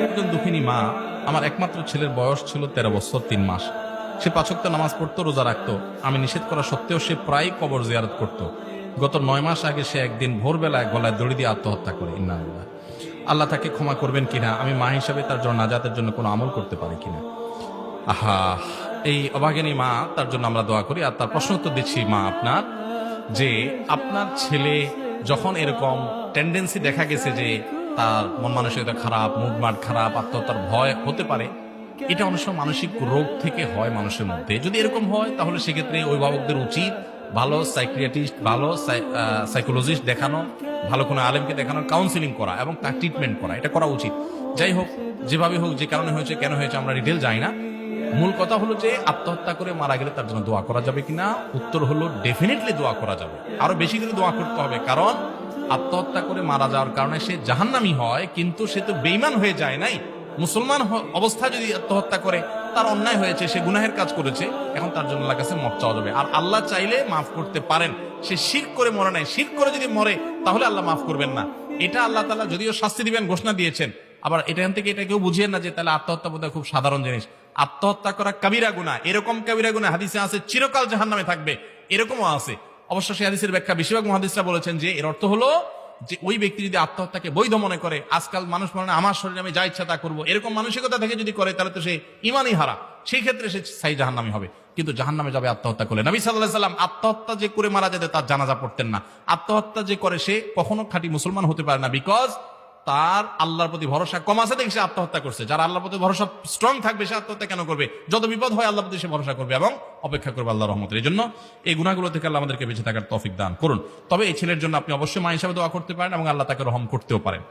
একজন দুঃখিনী মা, আমার একমাত্র ছেলের বয়স ছিল 13 বছর 3 মাস। সে 5 ওয়াক্ত নামাজ পড়তো, রোজা রাখতো। আমি নিষেধ করা সত্ত্বেও সে প্রায় কবর জিয়ারত করত। গত 9 মাস আগে সে একদিন ভোরবেলায় গলায় দড়ি দিয়ে আত্মহত্যা করে। ইন্নালিল্লাহ। আল্লাহ তাকে ক্ষমা করবেন কিনা, আমি মা হিসাবে তার জন্য নাজাতের জন্য কোনো আমল করতে পারি কিনা। আহা, এই অভাগিনী মা, তার জন্য আমরা দোয়া করি। আর তার প্রশ্ন উত্তর দিচ্ছি মা আপনার, যে আপনার ছেলে যখন এরকম টেন্ডেন্সি দেখা গেছে যে তার মন মানসিকতা খারাপ, মুভমেন্ট খারাপ, আত্মহত্যার ভয় হতে পারে, এটা অনেক সময় মানসিক রোগ থেকে হয় মানুষের মধ্যে। যদি এরকম হয় তাহলে সেক্ষেত্রে অভিভাবকদের উচিত ভালো সাইকিয়াট্রিস্ট, ভালো সাইকোলজিস্ট দেখানো, ভালো কোনো আলেমকে দেখানো, কাউন্সিলিং করা এবং তার ট্রিটমেন্ট করা, এটা করা উচিত। যাই হোক, যেভাবে হোক, যে কারণে হয়েছে, কেন হয়েছে, আমরা ডিটেল যাই না। মূল কথা হলো যে আত্মহত্যা করে মারা গেলে তার জন্য দোয়া করা যাবে কিনা। উত্তর হলো ডেফিনেটলি দোয়া করা যাবে, আরো বেশি করে দোয়া করতে হবে। কারণ আত্মহত্যা করে মারা যাওয়ার কারণে সে জাহান্নামী হয়, কিন্তু সে তো বেঈমান হয়ে যায় নাই। মুসলমান অবস্থায় যদি আত্মহত্যা করে, তার অন্যায় হয়েছে, সে গুনাহের কাজ করেছে, এখন তার জন্য আল্লাহর কাছে মাফ চাওয়া যাবে। আর আল্লাহ চাইলে মাফ করতে পারেন। সে শিরক করে মরে নাই, শিরক করে যদি মরে তাহলে আল্লাহ মাফ করবেন না। এটা আল্লাহ তাআলা যদিও শাস্তি দিবেন ঘোষণা দিয়েছেন। আবার এখান থেকে এটা কেউ বুঝিয়ে না যে তাহলে আত্মহত্যা বোধহয় খুব সাধারণ জিনিস। আত্মহত্যা করা কাবিরা গুনাহ, এরকম কাবিরা গুনাহ হাদিসে আছে চিরকাল জাহান্নামে থাকবে, এরকমও আছে। অবশ্য সেই হাদিসের ব্যাখ্যা বেশিরভাগ মুহাদ্দিসরা বলেছেন যে এর অর্থ হলো যে ওই ব্যক্তি যদি আত্মহত্যাকে বৈধ মনে করে, আজকাল মানুষ মনে আমার শরীরে আমি যা ইচ্ছা তা করবো, এরকম মানসিকতা থেকে যদি করে, তাহলে তো সে ইমানই হারা, সেই ক্ষেত্রে সে স্থায়ী জাহান্নামী হবে। কিন্তু জাহান্নামে যাবে আত্মহত্যা করলে। নবী সাল্লাল্লাহু আলাইহি ওয়াসাল্লাম আত্মহত্যা যে করে মারা যেত তার জানাজা পড়তেন না। আত্মহত্যা যে করে সে কখনো খাঁটি মুসলমান হতে পারে না, বিকজ তার আল্লাহর প্রতি ভরসা কম আছে দেখে সে আত্মহত্যা করছে। যার আল্লাহর প্রতি ভরসা স্ট্রং থাকবে সে আত্মহত্যা কেন করবে? যত বিপদ হয় আল্লাহর প্রতি সে ভরসা করবে এবং অপেক্ষা করবে আল্লাহর রহমতের। এই জন্য এই গুনাহগুলো থেকে আল্লাহ আমাদেরকে বেঁচে থাকার তৌফিক দান করুন। তবে এই ছেলের জন্য আপনি অবশ্যই মা হিসাবে দোয়া করতে পারেন এবং আল্লাহ তাকে রহম করতেও পারেন।